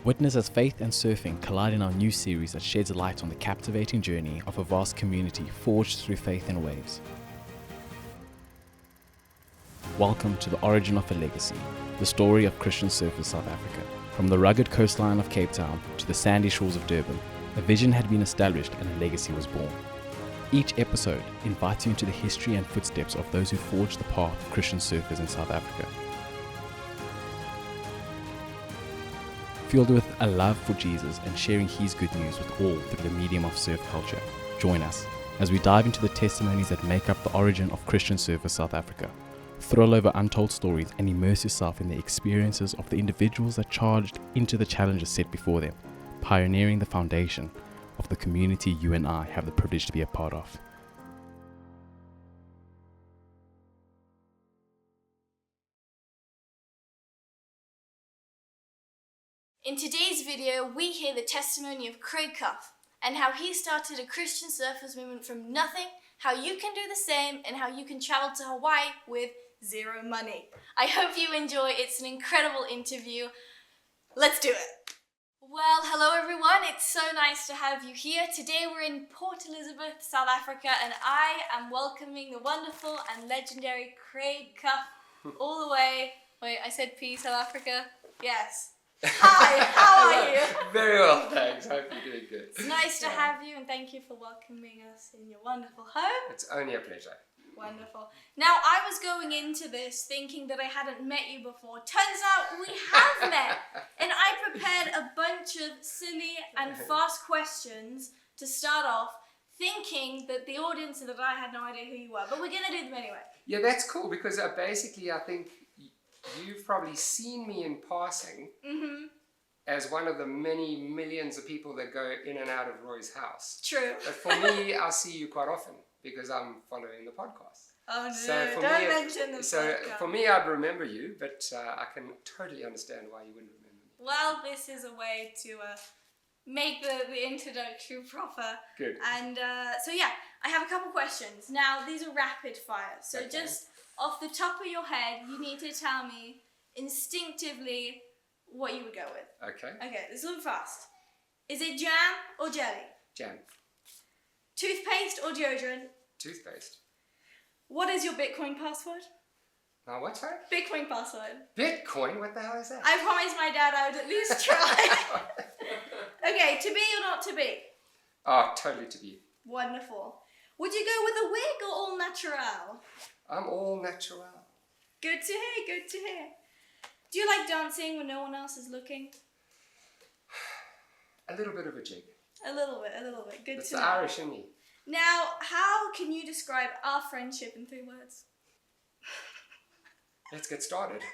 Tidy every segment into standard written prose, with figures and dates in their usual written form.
Witness as faith and surfing collide in our new series that sheds light on the captivating journey of a vast community forged through faith and waves. Welcome to the origin of a legacy, the story of Christian surfers South Africa. From the rugged coastline of Cape Town to the sandy shores of Durban, a vision had been established and a legacy was born. Each episode invites you into the history and footsteps of those who forged the path of Christian surfers in South Africa. Fueled with a love for Jesus and sharing his good news with all through the medium of surf culture, join us as we dive into the testimonies that make up the origin of Christian surfers South Africa. Thrill over untold stories and immerse yourself in the experiences of the individuals that charged into the challenges set before them, pioneering the foundation of the community you and I have the privilege to be a part of. In today's video, we hear the testimony of Craig Cuff and how he started a Christian surfers movement from nothing, how you can do the same, and how you can travel to Hawaii with zero money. I hope you enjoy. It's an incredible interview. Let's do it. Well, hello everyone. It's so nice to have you here. Today we're in Port Elizabeth, South Africa, and I am welcoming the wonderful and legendary Craig Cuff all the way. Wait, I said P, South Africa? Yes. Hi, how are you? Very well, thanks. Hope you're doing good. It's nice to have you, and thank you for welcoming us in your wonderful home. It's only a pleasure. Wonderful. Now, I was going into this thinking that I hadn't met you before. Turns out we have met, and I prepared a bunch of silly and fast questions to start off, thinking that the audience and that I had no idea who you were, but we're going to do them anyway. Yeah, that's cool because basically I think you've probably seen me in passing as one of the many millions of people that go in and out of Roy's house. True. But for me, I see you quite often because I'm following the podcast. Oh no, so don't mention the So podcast. for me, I'd remember you, but I can totally understand why you wouldn't remember me. Well, this is a way to make the introduction proper. Good. And so yeah, I have a couple questions. Now, these are rapid fire. So Okay. just off the top of your head, you need to tell me instinctively what you would go with. Okay. Okay, this will be fast. Is it jam or jelly? Jam. Toothpaste or deodorant? Toothpaste. What is your Bitcoin password? Now what's that? Bitcoin password. Bitcoin? What the hell is that? I promised my dad I would at least try. Okay, to be or not to be? Oh, totally to be. Wonderful. Would you go with a wig or all natural? I'm all natural. Good to hear, good to hear. Do you like dancing when no one else is looking? A little bit of a jig. A little bit. Good It's to the know. Irish in me. Now, how can you describe our friendship in 3 words? Let's get started.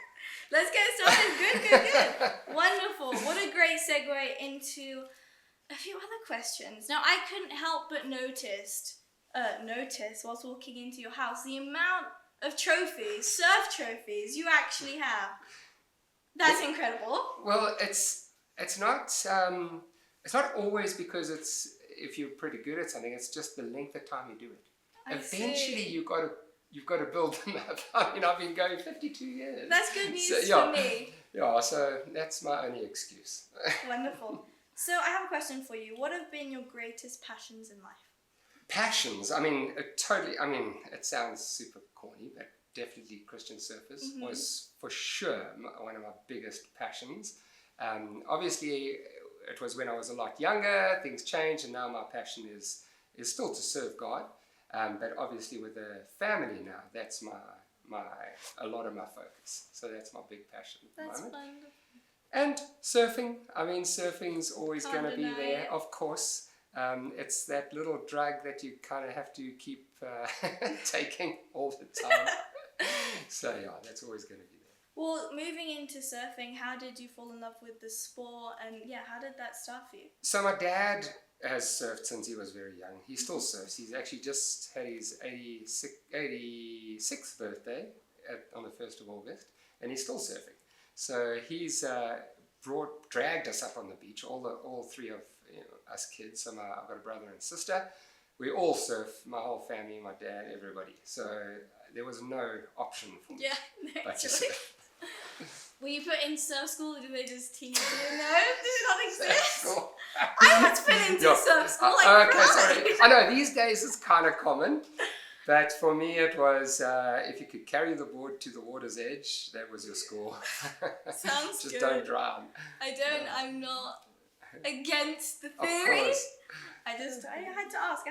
Let's get started. Good. Wonderful. What a great segue into a few other questions. Now, I couldn't help but notice whilst walking into your house the amount of trophies, surf trophies you actually have. That's incredible. Well, it's not always because if you're pretty good at something. It's just the length of time you do it. Eventually, you've got to build them up. I mean, I've been going 52 years. That's good news So, for me. Yeah, so that's my only excuse. Wonderful. So I have a question for you. What have been your greatest passions in life? Passions. I mean, it sounds super corny, but definitely Christian surfers was for sure one of my biggest passions. Obviously, it was when I was a lot younger. Things changed, and now my passion is still to serve God. But obviously, with a family now, that's a lot of my focus. So that's my big passion at the That's moment. wonderful. And surfing. I mean, surfing's always going to be deny there, it. of course. It's that little drug that you kind of have to keep taking all the time. So yeah, that's always going to be there. Well, moving into surfing, how did you fall in love with the sport? And yeah, how did that start for you? So my dad has surfed since he was very young. He still surfs. He's actually just had his 86th birthday on the 1st of August, and he's still surfing. So he's dragged us up on the beach, all three of us kids. So I've got a brother and sister. We all surf, my whole family, my dad, everybody. So there was no option for me Yeah, but to actually. surf. Were you put in surf school or did they just teach you? No, did it not exist? Cool. I was put into Yeah. surf school. Okay, sorry. I know these days it's kind of common, but for me it was if you could carry the board to the water's edge, that was your score. Sounds Just good. don't drown. I'm not against the Of theory. course. I had to ask.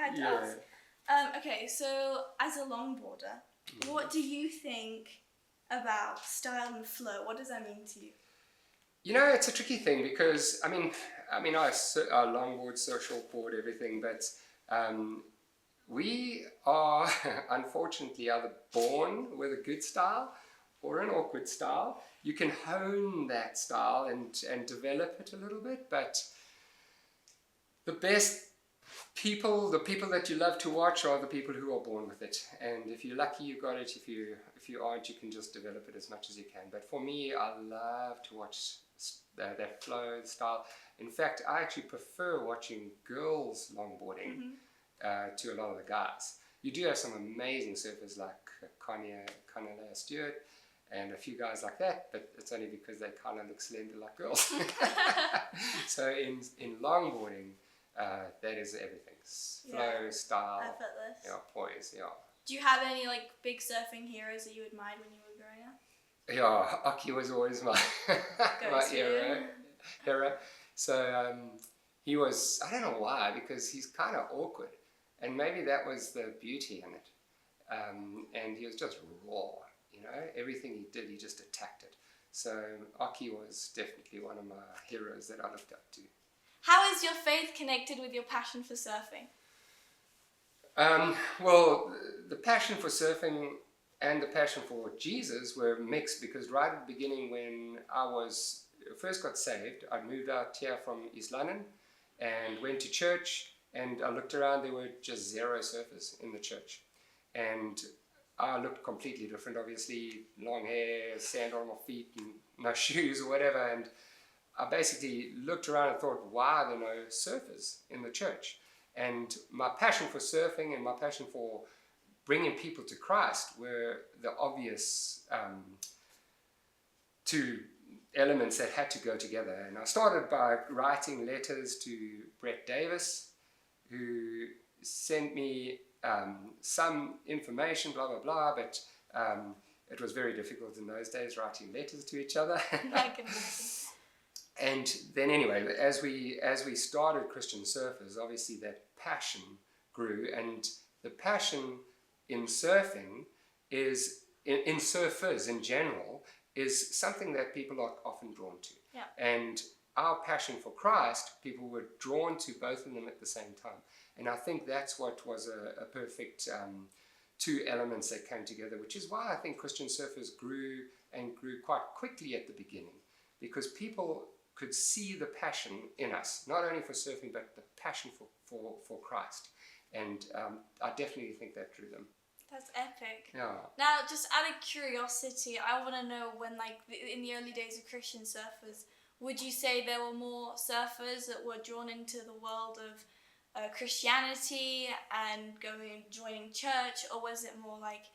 Okay, so as a longboarder, what do you think about style and flow? What does that mean to you? You know, it's a tricky thing because I longboard, shortboard, everything, but we are unfortunately either born with a good style or an awkward style. You can hone that style and develop it a little bit, but the best people, the people that you love to watch, are the people who are born with it. And if you're lucky, you got it. If you aren't, you can just develop it as much as you can. But for me, I love to watch that flow style. In fact, I actually prefer watching girls longboarding to a lot of the guys. You do have some amazing surfers like Cornelia Stewart and a few guys like that, but it's only because they kind of look slender like girls. So in longboarding, that is everything. Flow, style, effortless. Poise, Do you have any like big surfing heroes that you admired when you were growing up? Yeah, Aki was always my hero. So he was, I don't know why, because he's kind of awkward, and maybe that was the beauty in it. And he was just raw, everything he did, he just attacked it. So Aki was definitely one of my heroes that I looked up to. How is your faith connected with your passion for surfing? Well, the passion for surfing and the passion for Jesus were mixed, because right at the beginning, when I first got saved, I moved out here from East London and went to church, and I looked around, there were just 0 surfers in the church. And I looked completely different, obviously, long hair, sand on my feet, and no shoes or whatever. And I basically looked around and thought, why are there no surfers in the church? And my passion for surfing and my passion for bringing people to Christ were the obvious 2 elements that had to go together. And I started by writing letters to Brett Davis, who sent me some information, blah, blah, blah, but it was very difficult in those days writing letters to each other. I can imagine. And then anyway, as we started Christian Surfers, obviously that passion grew, and the passion in surfing is, in surfers in general, is something that people are often drawn to. Yeah. And our passion for Christ, people were drawn to both of them at the same time. And I think that's what was a perfect 2 elements that came together, which is why I think Christian Surfers grew quite quickly at the beginning, because people could see the passion in us, not only for surfing, but the passion for Christ. And I definitely think that drew them. That's epic. Yeah. Now, just out of curiosity, I want to know, when in the early days of Christian surfers, would you say there were more surfers that were drawn into the world of Christianity and joining church, or was it more like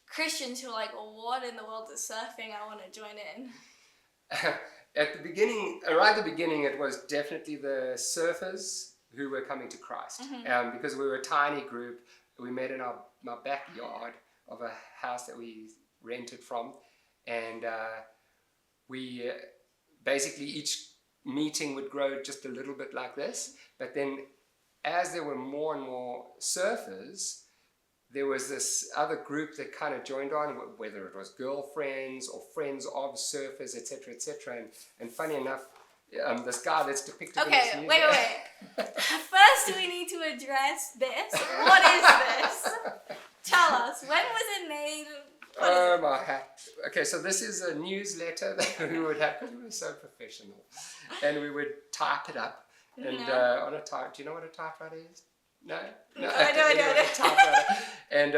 Christians who were like, well, what in the world is surfing? I want to join in. At the beginning, right at the beginning, it was definitely the surfers who were coming to Christ. Because we were a tiny group. We met in my backyard of a house that we rented from, and we basically, each meeting would grow just a little bit like this. But then as there were more and more surfers, there was this other group that kind of joined on, whether it was girlfriends or friends of surfers, etc., etc. And funny enough, this guy that's depicted in this wait. First, we need to address this. What is this? Tell us. When was it made? Oh, my hat. Okay, so this is a newsletter that we would have, because we were so professional. And we would type it up. And on a type, do you know what a typewriter is? No? I don't. Typewriter. And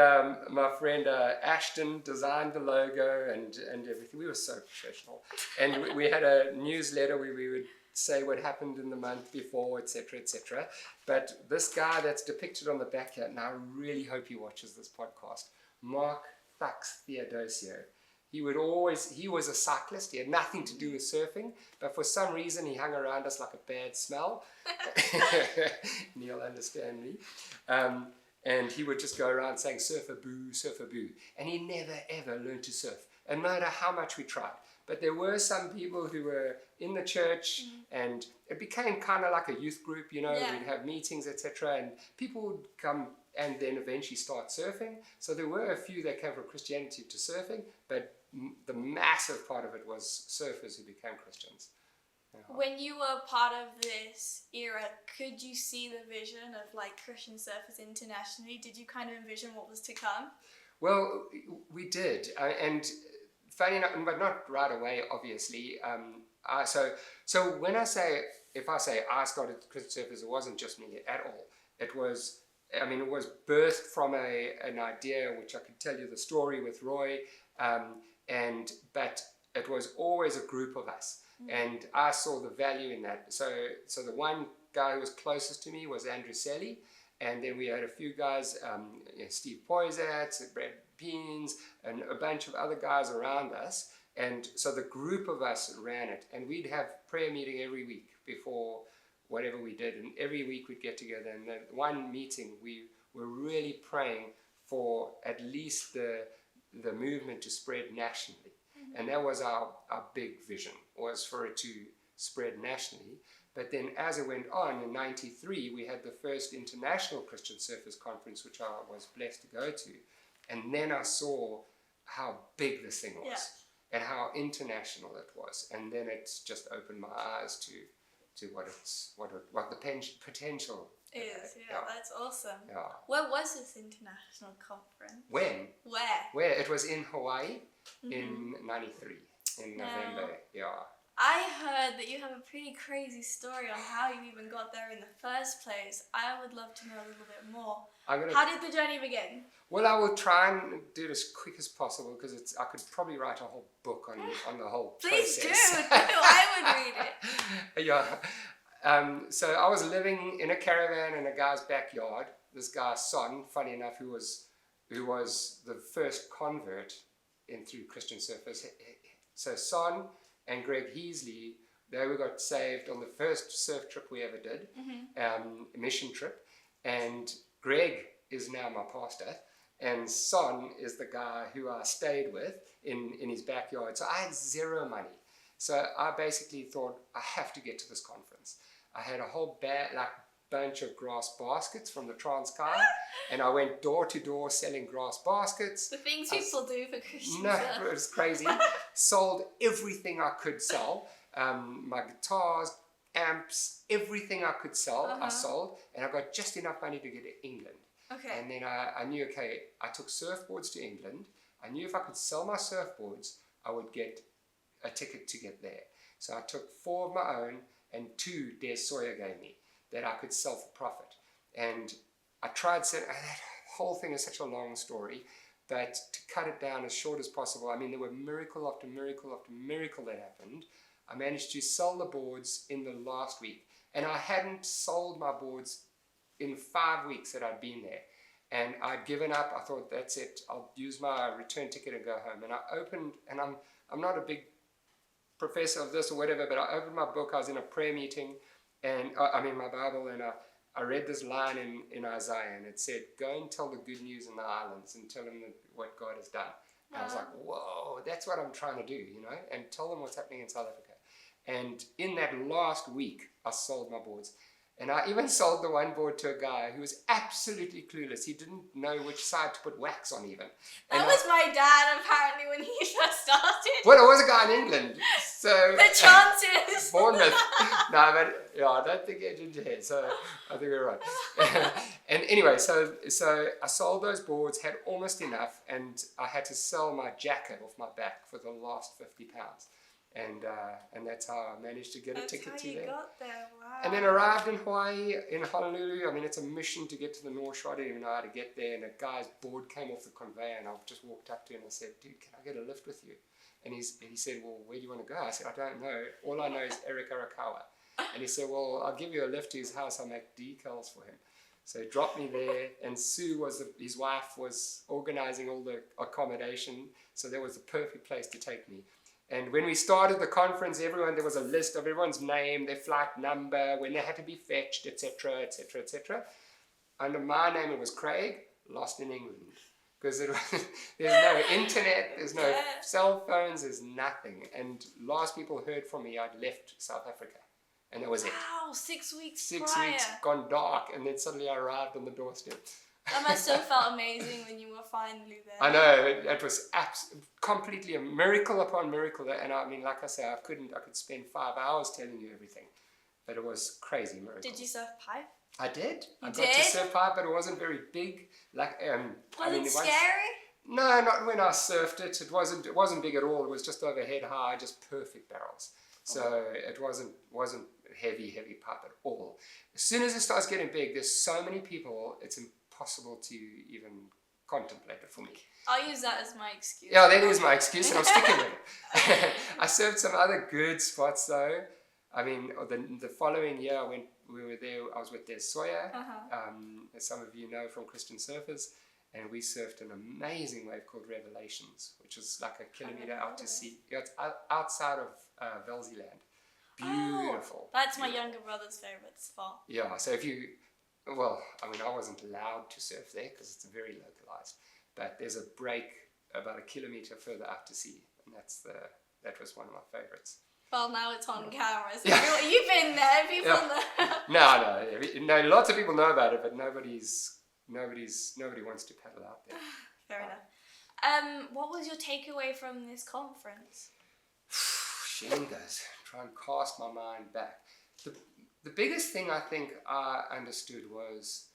my friend Ashton designed the logo and everything. We were so professional. And we had a newsletter where we would say what happened in the month before, etc., etc. But this guy that's depicted on the back here, and I really hope he watches this podcast, Mark Thux Theodosio. he was a cyclist. He had nothing to do with surfing, but for some reason he hung around us like a bad smell. Neil understand me. And he would just go around saying, surfer boo, and he never ever learned to surf, and no matter how much we tried. But there were some people who were in the church, and it became kind of like a youth group, you know. We'd have meetings, etc., and people would come and then eventually start surfing. So there were a few that came from Christianity to surfing, but the massive part of it was surfers who became Christians. When you were part of this era, could you see the vision of like Christian surfers internationally? Did you kind of envision what was to come? Well, we did, and funny enough, but not right away, obviously. So when if I say I started Christian surfers, it wasn't just me at all. It was birthed from an idea which I could tell you the story with Roy, but it was always a group of us. And I saw the value in that. So the one guy who was closest to me was Andrew Selly, and then we had a few guys, Steve Poisat, Brad Beans, and a bunch of other guys around us. And so the group of us ran it, and we'd have prayer meeting every week before whatever we did, and every week we'd get together. And then one meeting we were really praying for at least the movement to spread nationally. And that was our big vision, was for it to spread nationally. But then as it went on, in 93, we had the first International Christian Surfers Conference, which I was blessed to go to. And then I saw how big this thing was and how international it was. And then it's just opened my eyes to what the potential is. That's awesome. Yeah. Where was this international conference? When? Where? It was in Hawaii in 93, in November. Yeah. I heard that you have a pretty crazy story on how you even got there in the first place. I would love to know a little bit more. How did the journey begin? Well, I will try and do it as quick as possible, because I could probably write a whole book on the whole Please process. do. I would read it. Yeah. So I was living in a caravan in a guy's backyard. This guy, Son, funny enough, who was the first convert through Christian surfers. So Son and Greg Heasley, they got saved on the first surf trip we ever did, mission trip. And Greg is now my pastor, and Son is the guy who I stayed with in his backyard. So I had zero money. So I basically thought, I have to get to this conference. I had a whole bunch of grass baskets from the Transkei, and I went door to door selling grass baskets. The things people do for Christian No, surf. it was crazy. Sold everything I could sell. My guitars, amps, everything I could sell, I sold, and I got just enough money to get to England. Okay. And then I knew, I took surfboards to England. I knew if I could sell my surfboards, I would get a ticket to get there. So I took 4 of my own, and 2 Des Sawyer gave me that I could sell for profit. And I tried, that whole thing is such a long story, but to cut it down as short as possible, there were miracle after miracle after miracle that happened. I managed to sell the boards in the last week, and I hadn't sold my boards in 5 weeks that I'd been there. And I'd given up. I thought, that's it, I'll use my return ticket and go home. And I opened, and I'm not a big professor of this or whatever, but I opened my book. I was in a prayer meeting, and my Bible, and I read this line in Isaiah, and it said, go and tell the good news in the islands and tell them what God has done. And I was like, whoa, that's what I'm trying to do, and tell them what's happening in South Africa. And in that last week, I sold my boards. And I even sold the one board to a guy who was absolutely clueless. He didn't know which side to put wax on even. That was my dad, apparently, when he first started. Well, it was a guy in England. So the chances. Bournemouth. No, but I don't think he had ginger hair, so I think we're right. And anyway, so I sold those boards, had almost enough, and I had to sell my jacket off my back for the last £50. And that's how I managed to get a ticket to there. That's how you got there, wow. And then arrived in Hawaii, in Honolulu. It's a mission to get to the North Shore. I didn't even know how to get there. And a guy's board came off the conveyor, and I just walked up to him and I said, dude, can I get a lift with you? And he said, well, where do you want to go? I said, I don't know. All I know is Eric Arakawa. And he said, well, I'll give you a lift to his house. I'll make decals for him. So he dropped me there, and Sue his wife was organizing all the accommodation, so that was the perfect place to take me. And when we started the conference, there was a list of everyone's name, their flight number, when they had to be fetched, etc., etc., etc. Under my name, it was Craig, lost in England. Because there's no internet, there's no cell phones, there's nothing. And last people heard from me, I'd left South Africa. And that was it. Wow, 6 weeks 6 prior. weeks gone dark, and then suddenly I arrived on the doorstep. That must have felt amazing when you were finally there. I know, it was completely a miracle upon miracle. And I mean, like I say, I could spend 5 hours telling you everything. But it was crazy miracle. Did you surf pipe? I did. I got did? to surf pipe, but it wasn't very big. Was it scary? No, not when I surfed it. It wasn't big at all. It was just overhead high, just perfect barrels. So it wasn't heavy pipe at all. As soon as it starts getting big, there's so many people, it's impossible to even contemplate it for me. I'll use that as my excuse. Yeah, that is my excuse, and I'm sticking with it. I surfed some other good spots though. I mean, the following year we were there. I was with Des Sawyer, as some of you know from Christian Surfers, and we surfed an amazing wave called Revelations, which is like a kilometer out to sea. Yeah, it's outside of Velzeland. Beautiful. Oh, that's my younger brother's favourite spot. Yeah, so I wasn't allowed to surf there because it's very localized, but there's a break about a kilometer further out to sea, and that was one of my favorites. Well, now it's on camera, so you've been there, people know. No, lots of people know about it, but nobody wants to paddle out there. Fair enough. What was your takeaway from this conference? Shingers, try and cast my mind back. The biggest thing I think I understood was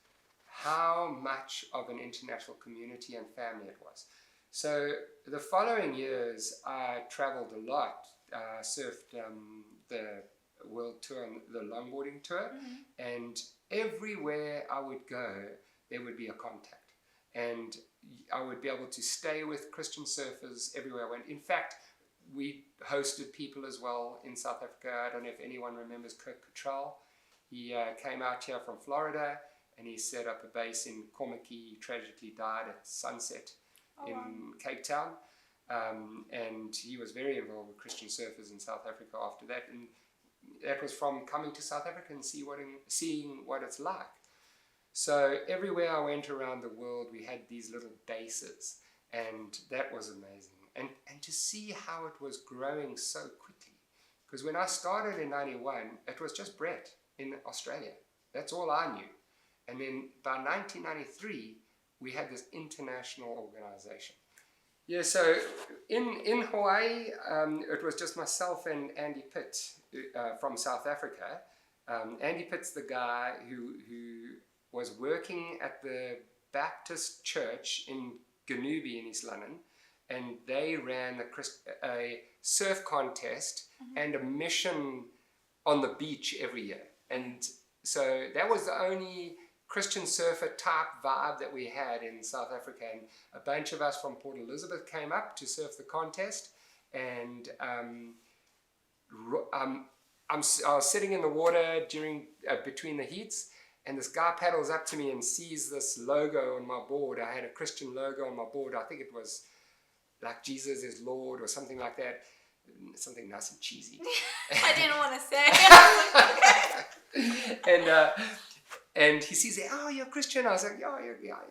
how much of an international community and family it was. So the following years, I traveled a lot. Surfed the world tour and the longboarding tour, and everywhere I would go, there would be a contact, and I would be able to stay with Christian surfers everywhere I went. In fact, we hosted people as well in South Africa. I don't know if anyone remembers Kirk Cottrell. He came out here from Florida, and he set up a base in Kommetjie. He tragically died at sunset in Cape Town. And he was very involved with Christian surfers in South Africa after that, and that was from coming to South Africa and seeing what it's like. So everywhere I went around the world, we had these little bases, and that was amazing. And to see how it was growing so quickly, because when I started in 91, it was just Brett in Australia. That's all I knew. And then by 1993, we had this international organization. Yeah, so in Hawaii, it was just myself and Andy Pitt from South Africa. Andy Pitt's the guy who was working at the Baptist Church in Ganubi in East London, and they ran a surf contest and a mission on the beach every year. And so that was the only Christian surfer type vibe that we had in South Africa, and a bunch of us from Port Elizabeth came up to surf the contest, and I was sitting in the water during between the heats, and this guy paddles up to me and sees this logo on my board. I had a Christian logo on my board. I think it was like Jesus is Lord or something like that, something nice and cheesy. I didn't want to say. And he sees, oh, you're a Christian. I was like, yeah,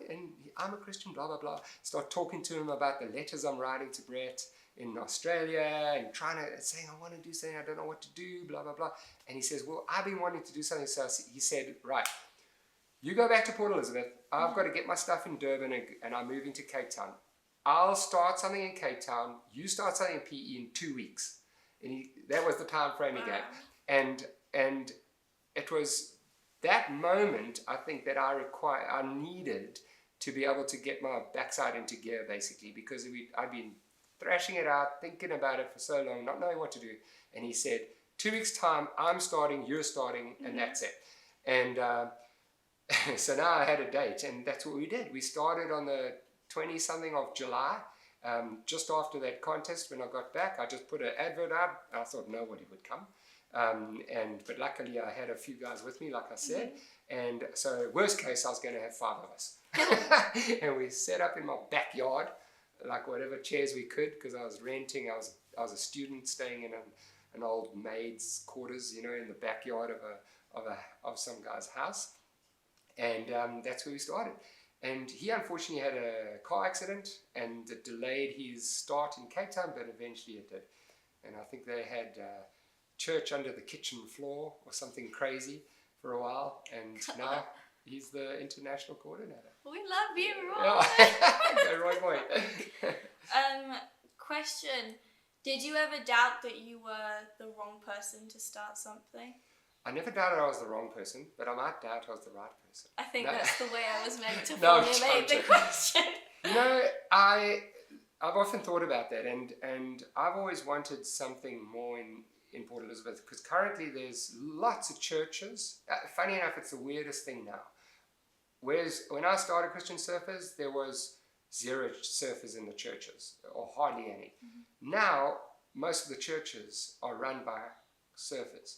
and I'm a Christian, blah, blah, blah. Start talking to him about the letters I'm writing to Brett in Australia, and saying, I want to do something, I don't know what to do, blah, blah, blah. And he says, well, I've been wanting to do something. So he said, right, you go back to Port Elizabeth. I've got to get my stuff in Durban, and I'm moving to Cape Town. I'll start something in Cape Town. You start something in PE in 2 weeks. And that was the time frame he gave. And it was that moment, I think, that I needed to be able to get my backside into gear, basically, because I'd been thrashing it out, thinking about it for so long, not knowing what to do. And he said, 2 weeks' time, I'm starting, you're starting, and that's it. And so now I had a date, and that's what we did. We started on the 20-something of July, just after that contest. When I got back, I just put an advert up. I thought nobody would come. But luckily I had a few guys with me, like I said, And so worst case, I was going to have 5 of us. And we set up in my backyard, like whatever chairs we could, because I was renting. I was a student staying in an old maid's quarters, in the backyard of some guy's house. And that's where we started. And he unfortunately had a car accident, and it delayed his start in Cape Town, but eventually it did. And I think they had church under the kitchen floor or something crazy for a while, and now he's the international coordinator. We love you, Roy. Yeah. Go Roy boy. Question: did you ever doubt that you were the wrong person to start something? I never doubted I was the wrong person, but I might doubt I was the right person. I think that's the way I was meant to No, formulate the question. I've often thought about that, and I've always wanted something more in Port Elizabeth, because currently there's lots of churches. Funny enough, it's the weirdest thing now. Whereas when I started Christian Surfers, there was 0 surfers in the churches, or hardly any. Mm-hmm. Now, most of the churches are run by surfers.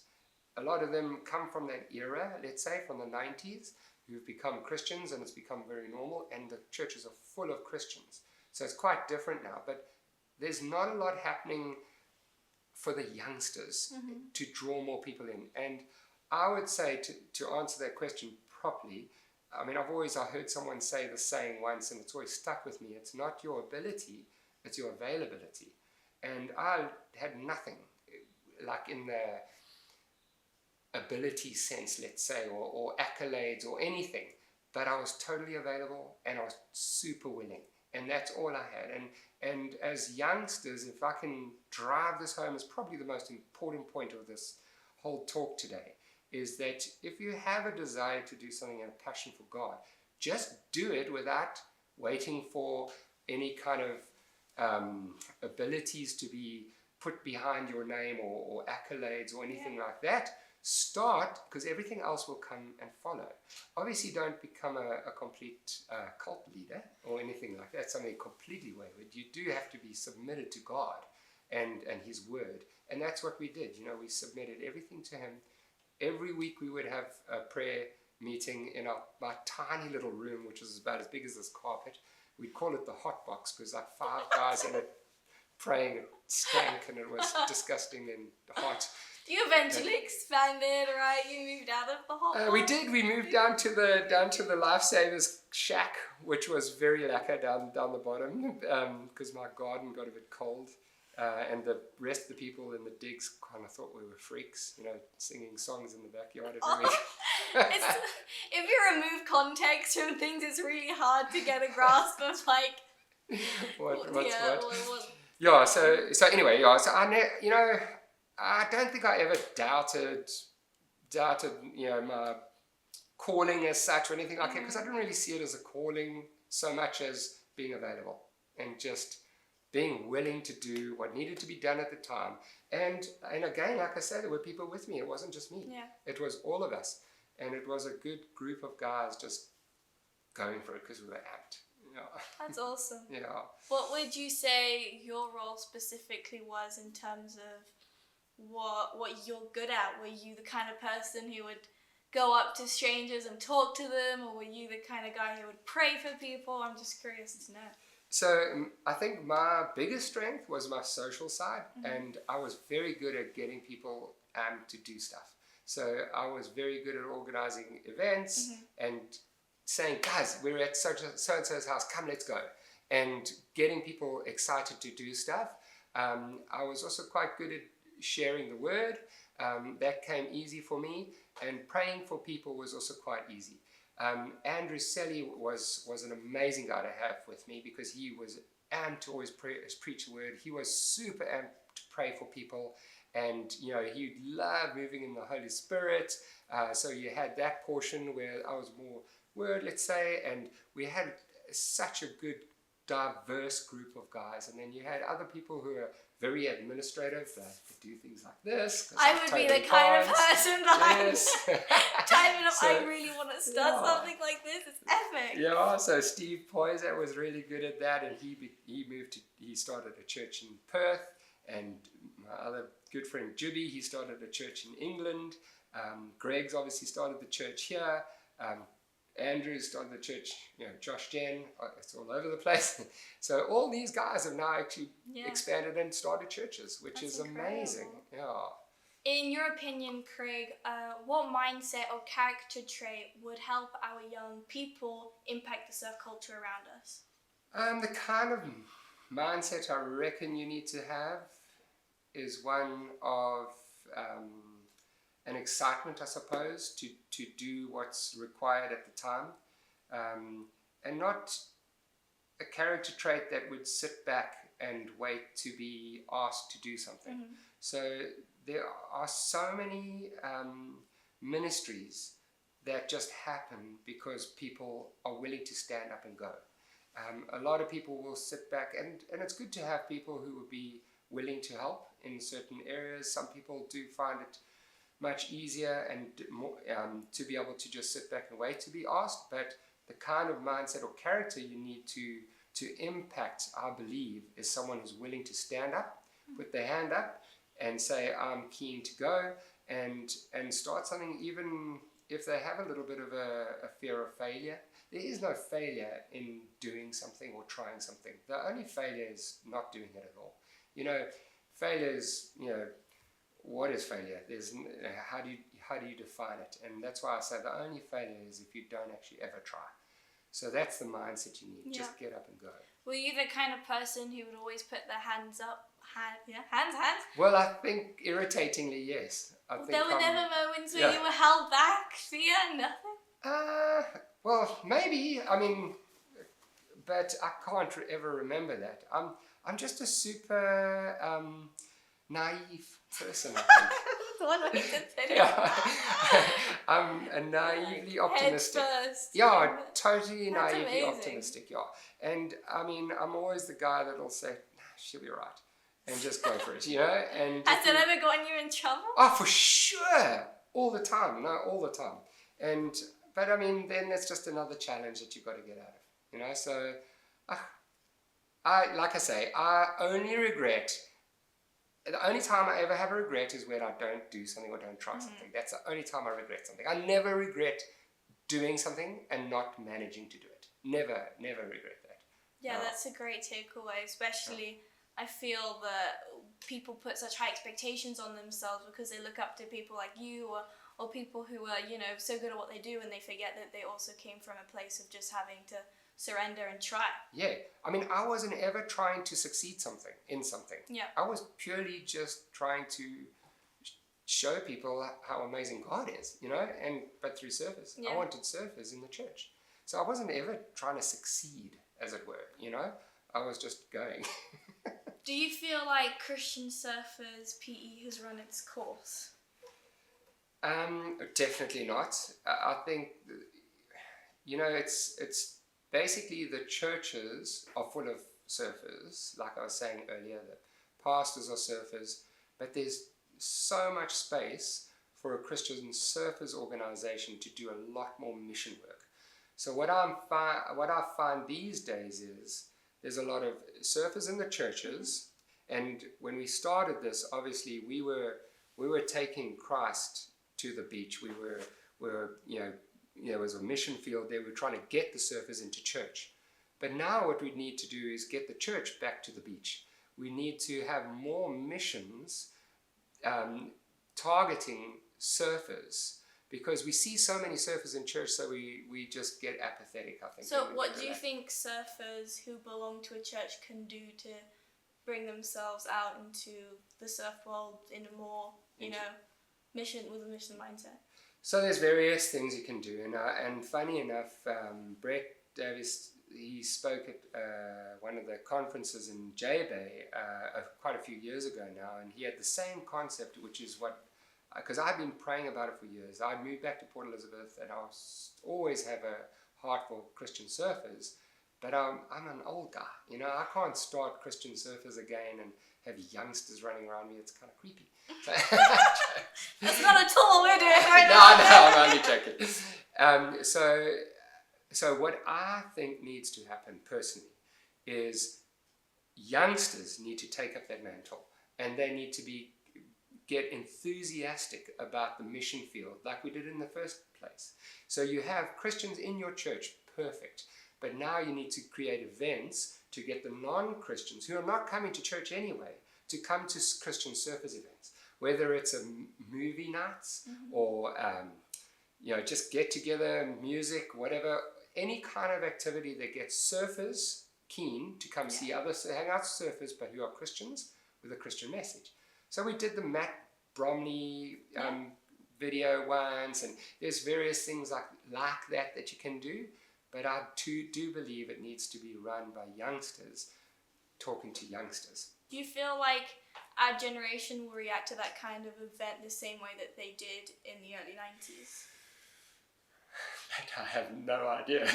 A lot of them come from that era, let's say from the 90s, who've become Christians, and it's become very normal, and the churches are full of Christians. So it's quite different now, but there's not a lot happening for the youngsters to draw more people in. And I would say, to answer that question properly, I mean, I heard someone say the saying once, and it's always stuck with me: it's not your ability, it's your availability. And I had nothing, like in the ability sense, let's say, or accolades or anything, but I was totally available, and I was super willing, and that's all I had. And as youngsters, if I can drive this home, is probably the most important point of this whole talk today, is that if you have a desire to do something and a passion for God, just do it without waiting for any kind of abilities to be put behind your name, or accolades or anything like that. Start, because everything else will come and follow. Obviously, don't become a complete cult leader or anything like that, something completely wayward. You do have to be submitted to God and His Word. And that's what we did. We submitted everything to Him. Every week we would have a prayer meeting in my tiny little room, which was about as big as this carpet. We'd call it the hot box, because like 5 guys in it praying, it stank, and it was disgusting and hot. You eventually expanded, right? You moved out of the hot. We did. We moved down to the Lifesavers shack, which was very lacquer down the bottom, because my garden got a bit cold, and the rest of the people in the digs kind of thought we were freaks, singing songs in the backyard every week. If you remove context from things, it's really hard to get a grasp of like what. Yeah. So anyway, yeah. So I don't think I ever doubted, my calling as such or anything like that, because I didn't really see it as a calling so much as being available and just being willing to do what needed to be done at the time. And again, like I said, there were people with me. It wasn't just me. Yeah. It was all of us. And it was a good group of guys just going for it because we were amped. That's awesome. Yeah. What would you say your role specifically was in terms of what you're good at? Were you the kind of person who would go up to strangers and talk to them, or were you the kind of guy who would pray for people? I'm just curious to know. So I think my biggest strength was my social side, and I was very good at getting people to do stuff. So I was very good at organizing events and saying, guys, we're at so-and-so's house, come, let's go. And getting people excited to do stuff. I was also quite good at sharing the word. That came easy for me. And praying for people was also quite easy. Andrew Selly was an amazing guy to have with me, because he was amped to always preach the word. He was super amped to pray for people. And, he loved moving in the Holy Spirit. So you had that portion where I was more word, let's say, and we had such a good diverse group of guys. And then you had other people who are very administrative, they could do things like this. I would be the kind of person typing up, I really want to start something like this, it's epic. Yeah, so Steve Poyser was really good at that, and he started a church in Perth, and my other good friend Jibby, he started a church in England. Greg's obviously started the church here. Andrew started the church, Josh Jen, it's all over the place. So all these guys have now actually expanded and started churches, which is amazing. Yeah. In your opinion, Craig, what mindset or character trait would help our young people impact the surf culture around us? The kind of mindset I reckon you need to have is one of an excitement, I suppose, to do what's required at the time, and not a character trait that would sit back and wait to be asked to do something. Mm-hmm. So there are so many ministries that just happen because people are willing to stand up and go. A lot of people will sit back, and it's good to have people who would be willing to help in certain areas. Some people do find it much easier and more to be able to just sit back and wait to be asked, but the kind of mindset or character you need to impact, I believe, is someone who's willing to stand up, put their hand up and say, I'm keen to go, and start something, even if they have a little bit of a fear of failure. There is no failure in doing something or trying something. The only failure is not doing it at all. Failure is, what is failure? There's how do you define it? And that's why I say the only failure is if you don't actually ever try. So that's the mindset you need. Just get up and go. Were you the kind of person who would always put their hands up? Hands? Well, I think irritatingly, yes. There were never moments where you were held back, fear, nothing? Well, maybe. But I can't ever remember that. I'm just a super naive person, I think. What I consider. I'm a naively optimistic. Head first. Yeah, totally That's naively amazing. Optimistic, yeah. And I'm always the guy that'll say, she'll be right. And just go for it, And has it ever gotten you in trouble? Oh, for sure. All the time. But then it's just another challenge that you've got to get out of, So, I only regret, the only time I ever have a regret is when I don't do something or don't try something. That's the only time I regret something. I never regret doing something and not managing to do it. Never regret that. Yeah, that's a great takeaway, especially I feel that people put such high expectations on themselves because they look up to people like you or people who are, so good at what they do, and they forget that they also came from a place of just having to surrender and try. Yeah. I wasn't ever trying to succeed in something. Yeah. I was purely just trying to show people how amazing God is, but through surfers. Yeah. I wanted surfers in the church. So I wasn't ever trying to succeed, as it were, I was just going. Do you feel like Christian Surfers PE has run its course? Definitely not. I think, it's basically the churches are full of surfers, like I was saying earlier, the pastors are surfers, but there's so much space for a Christian surfers organization to do a lot more mission work. So what I find these days is there's a lot of surfers in the churches, and when we started this, obviously we were taking Christ to the beach. We were there was a mission field there. We were trying to get the surfers into church. But now what we need to do is get the church back to the beach. We need to have more missions targeting surfers, because we see so many surfers in church, so we just get apathetic, I think. So what do you think surfers who belong to a church can do to bring themselves out into the surf world in a more, mission mindset? So there's various things you can do, and funny enough, Brett Davis, he spoke at one of the conferences in J-Bay quite a few years ago now, and he had the same concept, which is because I've been praying about it for years. I moved back to Port Elizabeth, and I always have a heart for Christian surfers, but I'm an old guy, I can't start Christian surfers again and have youngsters running around me. It's kind of creepy. That's not at all what we're doing right now. No, I'm only joking. So what I think needs to happen personally is youngsters need to take up that mantle, and they need to get enthusiastic about the mission field, like we did in the first place. So you have Christians in your church, perfect. But now you need to create events to get the non-Christians who are not coming to church anyway to come to Christian Surfers events, whether it's a movie nights or just get together, music, whatever, any kind of activity that gets surfers keen to come see other hangout surfers, but who are Christians with a Christian message. So we did the Matt Bromley video once, and there's various things like that you can do. But I do believe it needs to be run by youngsters talking to youngsters. Do you feel like our generation will react to that kind of event the same way that they did in the early 90s? I have no idea.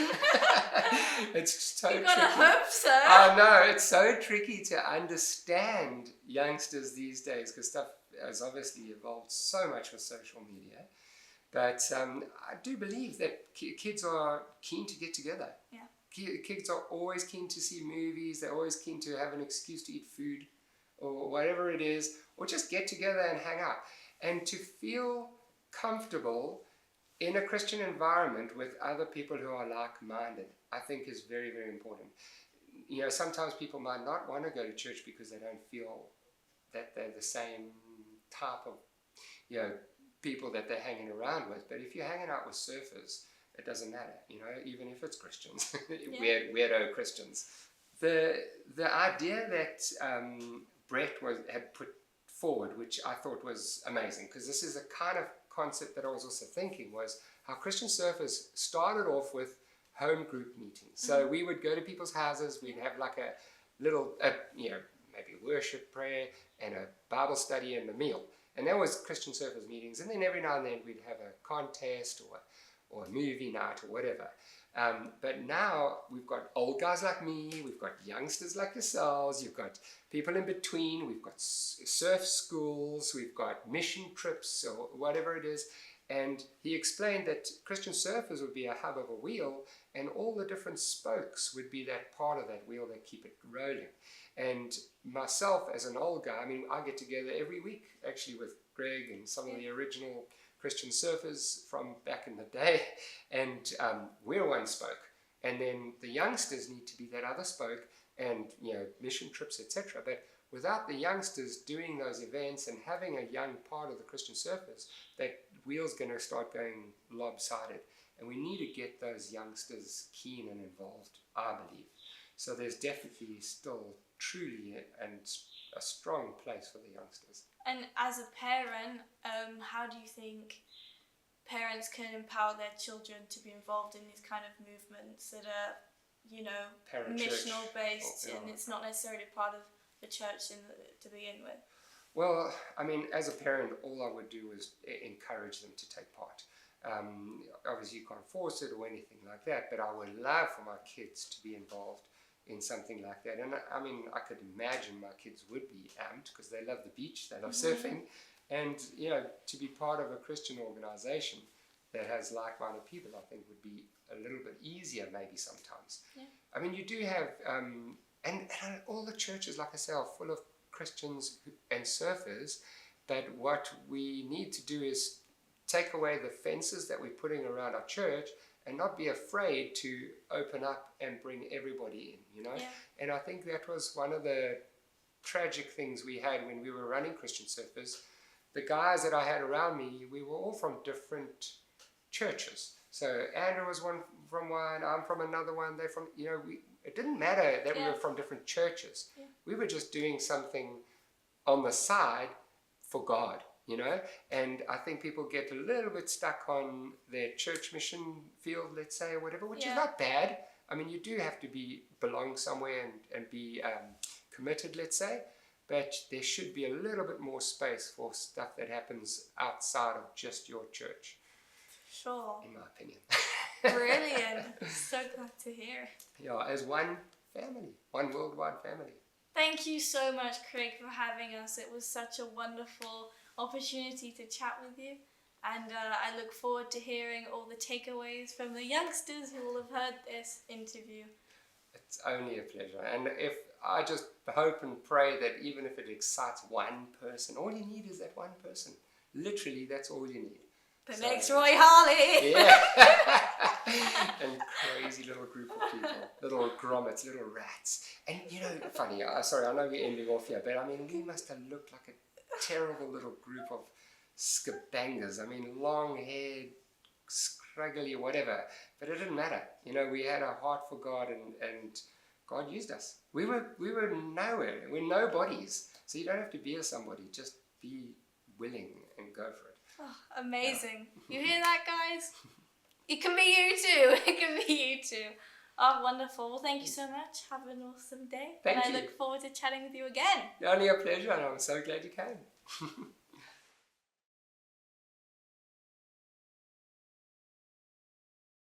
It's so You've got to tricky. hope so. I know, it's so tricky to understand youngsters these days because stuff has obviously evolved so much with social media. But I do believe that kids are keen to get together. Yeah. Kids are always keen to see movies. They're always keen to have an excuse to eat food or whatever it is, or just get together and hang out. And to feel comfortable in a Christian environment with other people who are like-minded, I think is very, very important. Sometimes people might not want to go to church because they don't feel that they're the same type of, people that they're hanging around with. But if you're hanging out with surfers, it doesn't matter, even if it's Christians, weirdo Christians. The idea that Brett had put forward, which I thought was amazing, because this is a kind of concept that I was also thinking, was how Christian surfers started off with home group meetings. So we would go to people's houses, we'd have like a little, maybe worship, prayer, and a Bible study and a meal. And that was Christian Surfers meetings. And then every now and then we'd have a contest or a movie night or whatever. But now we've got old guys like me, we've got youngsters like yourselves, you've got people in between, we've got surf schools, we've got mission trips or whatever it is. And he explained that Christian Surfers would be a hub of a wheel, and all the different spokes would be that part of that wheel that keep it rolling. And myself as an old guy, I get together every week actually with Greg and some of the original Christian surfers from back in the day, and we're one spoke. And then the youngsters need to be that other spoke, and mission trips, etc. But without the youngsters doing those events and having a young part of the Christian surfers, that wheel's going to start going lopsided. And we need to get those youngsters keen and involved, I believe. So there's definitely still truly a strong place for the youngsters. And as a parent, how do you think parents can empower their children to be involved in these kind of movements that are, missional based, and it's not necessarily part of the church to begin with? Well, as a parent, all I would do is encourage them to take part. Obviously you can't force it or anything like that, but I would love for my kids to be involved in something like that. And I could imagine my kids would be amped because they love the beach, they love surfing, and to be part of a Christian organization that has like-minded people, I think would be a little bit easier maybe sometimes. You do have and all the churches, like I say, are full of Christians and surfers, but what we need to do is take away the fences that we're putting around our church and not be afraid to open up and bring everybody in, And I think that was one of the tragic things we had when we were running Christian Surfers. The guys that I had around me, we were all from different churches. So Andrew was from one, I'm from another one, they're from, it didn't matter that we were from different churches. We were just doing something on the side for God. And I think people get a little bit stuck on their church mission field, let's say, or whatever, which is not bad. You do have to belong somewhere and be committed, let's say, but there should be a little bit more space for stuff that happens outside of just your church. Sure. In my opinion. Brilliant. So glad to hear. Yeah, as one family, one worldwide family. Thank you so much, Craig, for having us. It was such a wonderful opportunity to chat with you, and I look forward to hearing all the takeaways from the youngsters who will have heard this interview. It's only a pleasure, and if I just hope and pray that even if it excites one person, all you need is that one person. Literally, that's all you need. The So- next Roy Harley. Yeah. And crazy little group of people, little grommets, little rats. And funny, sorry, I know we're ending off here, but I mean, we must have looked like a terrible little group of scabangas. I mean, long-haired, scraggly, whatever. But it didn't matter. We had a heart for God, and God used us. We were nowhere. We're nobodies. So you don't have to be a somebody. Just be willing and go for it. Oh, amazing. You hear that, guys? It can be you too. It can be you too. Oh, wonderful. Well, thank you so much. Have an awesome day. Thank and you. I look forward to chatting with you again. Only a pleasure, and I'm so glad you came.